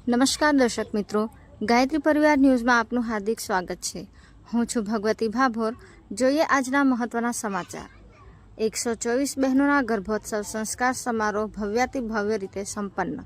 નમસ્કાર દર્શક મિત્રો, ગાયત્રી પરિવાર ન્યૂઝમાં આપનું હાર્દિક સ્વાગત છે। હું છું ભગવતી ભાભોર। જોઈએ આજના મહત્વના સમાચાર। 124 બહેનોના ગર્ભોત્સવ સંસ્કાર સમારોહ ભવ્યાતિ ભવ્ય રીતે સંપન્ન।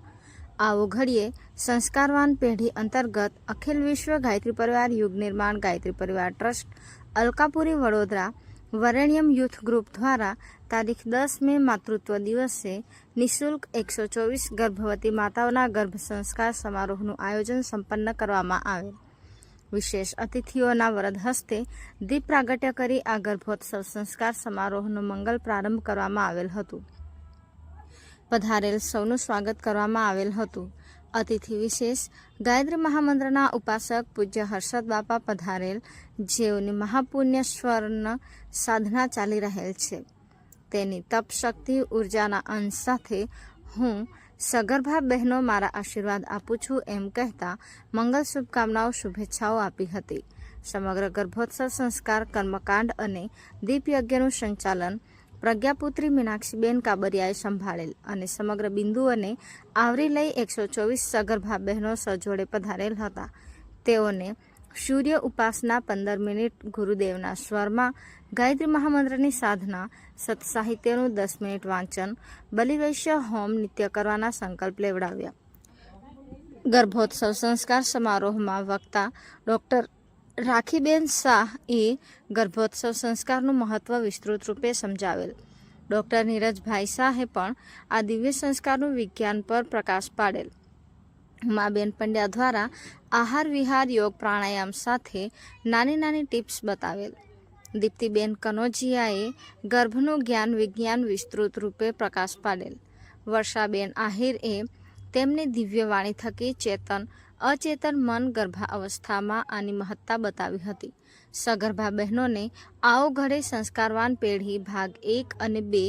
આવો ઘડીએ સંસ્કારવાન પેઢી અંતર્ગત અખિલ વિશ્વ ગાયત્રી પરિવાર યુગ Nirman Gayatri Parivar trust Alkapuri Vadodara Varenyam youth group દ્વારા તારીખ 10 મે માતૃત્વ દિવસે નિઃશુલ્ક 124 ગર્ભવતી માતાઓના ગર્ભ સંસ્કાર સમારોહનું આયોજન સંપન્ન કરવામાં આવેલ। વિશેષ અતિથિઓના વરદ હસ્તે દીપ પ્રાગટ્ય કરી આ ગર્ભોત્સવ સંસ્કાર સમારોહનો મંગલ પ્રારંભ કરવામાં આવેલ હતું। પધારેલ સૌનું સ્વાગત કરવામાં આવેલ હતું। અતિથિ વિશેષ ગાયત્રી મહામંત્રના ઉપાસક પૂજ્ય હર્ષદ બાપા પધારેલ, જેઓની મહાપુણ્ય સ્વર્ણ સાધના ચાલી રહેલ છે। તેની તપ શક્તિ ઉર્જાના અંશ સાથે હું સગર્ભા બહેનો મારા આશીર્વાદ આપું છું એમ કહેતા મંગલ શુભકામનાઓ શુભેચ્છાઓ આપી હતી। સમગ્ર ગર્ભોત્સવ સંસ્કાર કર્મકાંડ અને દીપ યજ્ઞનું સંચાલન પ્રજ્ઞાપુત્રી મીનાક્ષીબેન કાબરિયાએ સંભાળેલ અને સમગ્ર બિંદુઓને આવરી લઈ 124 સગર્ભા બહેનો સજોડે પધારેલ હતા। તેઓને સૂર્ય ઉપાસના 15 મિનિટ, ગુરુદેવના સ્વરમાં ગાયત્રી મહામંત્રની સાધના, સત્સાહિત્યનું 10 મિનિટ વાંચન, બલિવૈશ્ય હોમ નિત્ય કરવાના સંકલ્પ લેવડાવ્યા। ગર્ભોત્સવ સંસ્કાર સમારોહમાં વક્તા ડૉક્ટર રાખીબેન શાહ એ ગર્ભોત્સવ સંસ્કારનું મહત્વ વિસ્તૃત રૂપે સમજાવેલ। ડૉક્ટર નીરજભાઈ શાહે પણ આ દિવ્ય સંસ્કારનું વિજ્ઞાન પર પ્રકાશ પાડેલ। ઉમાબેન પંડ્યા દ્વારા આહાર વિહાર યોગ પ્રાણાયામ સાથે નાની નાની ટિપ્સ બતાવેલ। દીપ્તિબેન કનોજિયાએ ગર્ભનું જ્ઞાન વિજ્ઞાન વિસ્તૃત રૂપે પ્રકાશ પાડેલ। વર્ષાબેન આહિરએ તેમની દિવ્ય વાણી થકી ચેતન અચેતન મન ગર્ભાવસ્થામાં આની મહત્તા બતાવી હતી। સગર્ભા બહેનોને આવો ઘડે સંસ્કારવાન પેઢી ભાગ 1 અને 2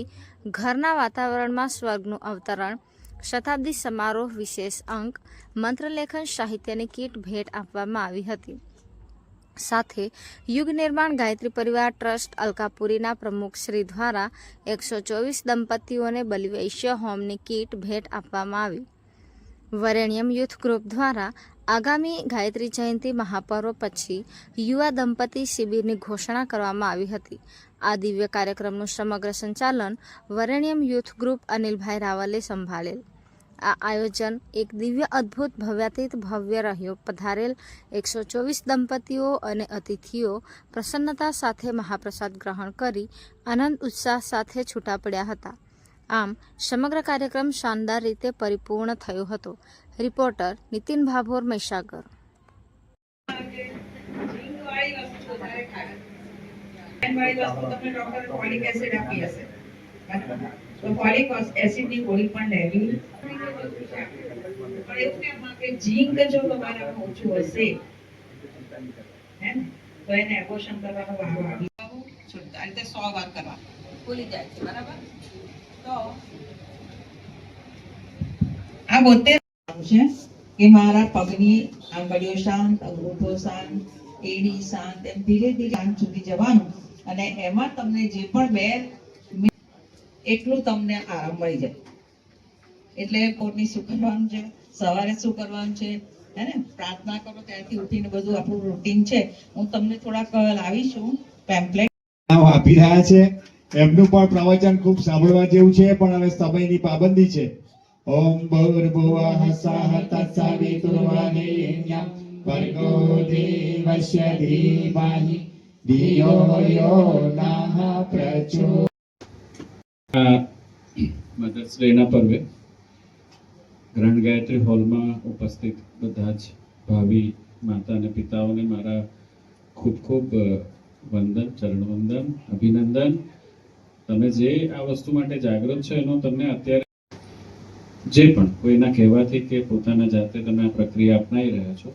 ઘરના વાતાવરણમાં સ્વર્ગનું અવતરણ શતાબ્દી સમારોહ વિશેષ અંક મંત્રલેખન સાહિત્યની કીટ ભેટ આપવામાં આવી હતી। સાથે યુગ નિર્માણ ગાયત્રી પરિવાર ટ્રસ્ટ અલકાપુરીના પ્રમુખ શ્રી દ્વારા 124 દંપતીઓને બલિવૈશ્ય હોમની કીટ ભેટ આપવામાં આવી। વરેણ્યમ યુથ ગ્રુપ દ્વારા આગામી ગાયત્રી જયંતિ મહાપર્વ પછી યુવા દંપતી શિબિરની ઘોષણા કરવામાં આવી હતી। આ દિવ્ય કાર્યક્રમનું સમગ્ર સંચાલન વરેણ્યમ યુથ ગ્રુપ અનિલભાઈ રાવલે સંભાળેલ। આ આયોજન એક દિવ્ય અદ્ભુત ભવ્યાતીત ભવ્ય રહ્યો। પધારેલ 124 દંપતીઓ અને અતિથિઓ પ્રસન્નતા સાથે મહાપ્રસાદ ગ્રહણ કરી આનંદ ઉત્સાહ સાથે છૂટા પડ્યા હતા। આમ સમગ્ર કાર્યક્રમ શાનદાર રીતે પરિપૂર્ણ થયો હતો। રિપોર્ટર નીતિન ભાભોર, મહીસાગર। તો ફોલિક એસિડ ની ગોળી પણ લેવી, પણ એવું કેમ કે ઝીંક જો તમારામાં ઓછું હશે હે ને તો એને એબોર્શન કરવાનો વારો આવી આ રીતે 100 વાર કરવા ભૂલી જાય છે, બરાબર? તો આ 72 છે કે મારા પગની આંગળીઓ શાંત, અંગૂઠો શાંત, એડી શાંત, એમ ધીરે ધીરે શાંત સુધી જવાનું અને એમાં તમને જે પણ 2 એટલું તમને આરામ મળી જાય। એટલે પોટની શું કરવાનું છે, સવારે શું કરવાનું છે, હે ને પ્રાર્થના કરો ત્યારથી ઉઠીને બધું આપણું રૂટીન છે। હું તમને થોડાક લાવીશું પેમ્પલેટ આપી રહ્યા છે। એમનું પણ પ્રવચન ખૂબ સાંભળવા જેવું છે, પણ હવે સમયની પાબંદી છે। ઓમ ભૂર્ભુવઃ સ્વઃ તત્સવિતુર્વરેણ્યં ભર્ગો દેવસ્ય ધીમહિ ધિયો યો નઃ પ્રચોદયાત્। મધર્સ ડેના પર્વે ગ્રાન્ડ ગાયત્રી હોલમાં ઉપસ્થિત બધા જ ભાવિ માતા અને પિતાઓને મારા ખૂબ ખૂબ વંદન, ચરણવંદન, અભિનંદન। તમે જે આ વસ્તુ માટે જાગૃત છો એનો તમને અત્યારે જે પણ કોઈના કહેવાથી કે પોતાના જાતે તમે આ પ્રક્રિયા અપનાવી રહ્યા છો,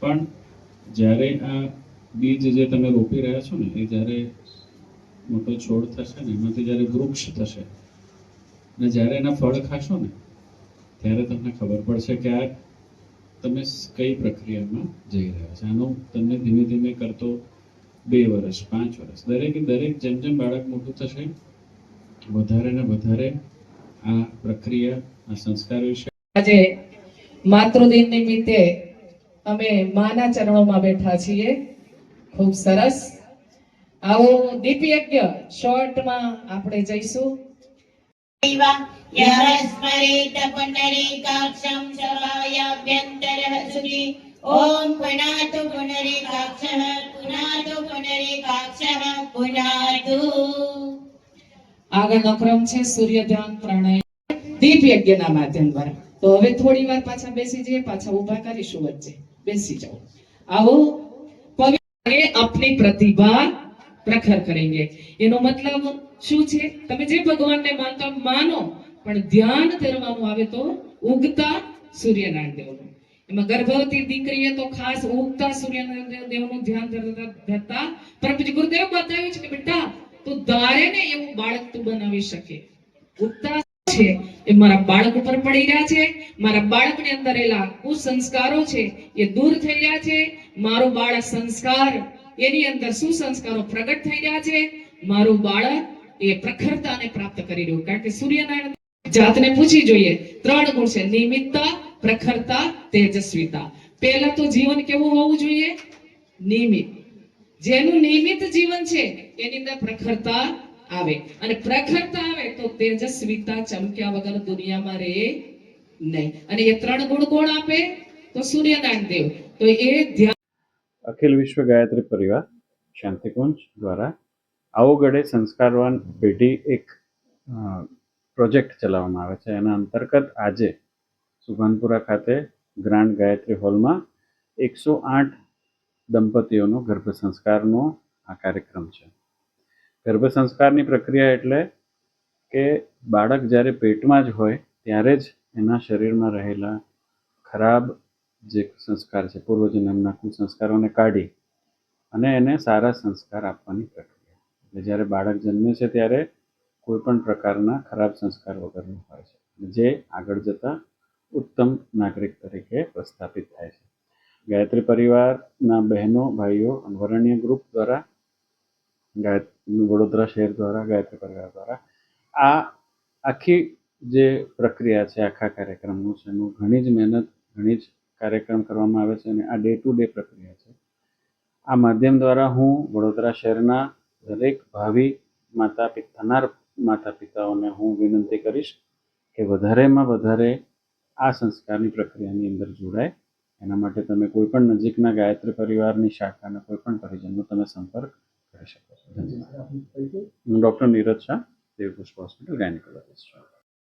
પણ જ્યારે આ બીજ જે તમે રોપી રહ્યા છો ને એ જ્યારે મોટો છોડ થશે ને એમાંથી જ્યારે વૃક્ષ થશે અને જ્યારે એના ફળ ખાશો ને ત્યારે તમને ખબર પડશે કે આ તમે કઈ પ્રક્રિયામાં જઈ રહ્યા છો। આનો તમને ધીમે ધીમે કરતો 2 વર્ષ, 5 વર્ષ દરેકે દરેક જેમ જેમ બાળક મોટું થશે વધારે ને વધારે આ પ્રક્રિયા, આ સંસ્કાર વિશે આજે માતૃદિન નિમિત્તે અમે માના ચરણોમાં બેઠા છીએ. ખૂબ સરસ. આવો દીપયજ્ઞ શોર્ટમાં આપણે જઈશું. યસ્મરેત પુનરીકાક્ષં સભાયાભ્યંતરઃ શુચિ ઓમ પુનાતુ પુનરીકાક્ષઃ પુનાતુ પુનરીકાક્ષઃ પુનાતુ. આગળનો ક્રમ છે સૂર્ય ધ્યાન પ્રાણાયામ દીપ યજ્ઞના માધ્યમ દ્વારા. તો હવે થોડી વાર પાછા બેસી જઈએ, પાછા ઊભા કરીશું, વચ્ચે બેસી જાઓ. આવો પવિત્ર अपनी प्रतिभा प्रखर करेंगे. એનો મતલબ શું છે? તમે જે ભગવાનને માનતા માનો, પણ ધ્યાન ધરવાનું આવે તો ઉગતા સૂર્યનારાયણ દેવનું. એમાં ગર્ભવતી દીકરીએ તો ખાસ ઉગતા સૂર્યનારાયણ દેવનું ધ્યાન ધરતા પરમજી ગુરુદેવ બતાવ્યું છે કે બેટા તું ધારે ને એવું બાળક તું બનાવી શકે. ઉગતા છે એ મારા બાળક ઉપર પડી રહ્યા છે, મારા બાળકની અંદર રહેલા કુસંસ્કારો છે એ દૂર થઈ રહ્યા છે, મારું બાળક સંસ્કાર એની અંદર સુસંસ્કારો પ્રગટ થઈ રહ્યા છે, મારું બાળક એ પ્રખરતાને પ્રાપ્ત કરી રહ્યું. કારણ કે સૂર્યનારાયણ જાતને પૂછી જોઈએ, 3 ગુણ છે: નિમિત્તા, પ્રખરતા, તેજસ્વીતા. પહેલા તો જીવન કેવું હોવું જોઈએ? નિમિત્ત. જેનું નિમિત્ત જીવન છે એની અંદર પ્રખરતા આવે, અને પ્રખરતા આવે તો તેજસ્વીતા ચમક્યા વગર દુનિયામાં રહે નહીં. અને એ 3 ગુણ કોણ આપે? તો સૂર્યનારાયણ દેવ. તો એ ધ્યાન. અખિલ વિશ્વ ગાયત્રી પરિવાર શાંતિકુંજ દ્વારા આવો ગળે સંસ્કારવાન પેઢી એક પ્રોજેક્ટ ચલાવવામાં આવે છે. એના અંતર્ગત આજે સુભાનપુરા ખાતે ગ્રાન્ડ ગાયત્રી હોલમાં 108 દંપતીઓનો ગર્ભ સંસ્કારનો આ કાર્યક્રમ છે. ગર્ભ સંસ્કારની પ્રક્રિયા એટલે કે બાળક જ્યારે પેટમાં જ હોય ત્યારે જ એના શરીરમાં રહેલા ખરાબ જે સંસ્કાર છે, પૂર્વજન્મના કુસંસ્કારોને કાઢી અને એને સારા સંસ્કાર આપવાની પ્રક્રિયા. એટલે જ્યારે બાળક જન્મે છે ત્યારે કોઈ પણ પ્રકારના ખરાબ સંસ્કાર વગરનું હોય છે, જે આગળ જતાં ઉત્તમ નાગરિક તરીકે પ્રસ્થાપિત થાય છે. ગાયત્રી પરિવારના બહેનો ભાઈઓ વરણ્ય ગ્રુપ દ્વારા, વડોદરા શહેર દ્વારા, ગાયત્રી પરિવાર દ્વારા આ આખી જે પ્રક્રિયા છે, આખા કાર્યક્રમનું છે, એનું ઘણી જ મહેનત, ઘણી જ કાર્યક્રમ કરવામાં આવે છે. અને આ ડે ટુ ડે પ્રક્રિયા છે. આ માધ્યમ દ્વારા હું વડોદરા શહેરના દરેક ભાવિ થનાર માતા પિતાઓને હું વિનંતી કરીશ કે વધારેમાં વધારે આ સંસ્કારની પ્રક્રિયાની અંદર જોડાય. એના માટે તમે કોઈ પણ નજીકના ગાયત્રી પરિવારની શાખાના કોઈ પણ પરિજનનો તમે સંપર્ક કરી શકો છો. ધન્યવાદ. હું doctor Niraj Shah, Devpushp hospital gynaecologist છું.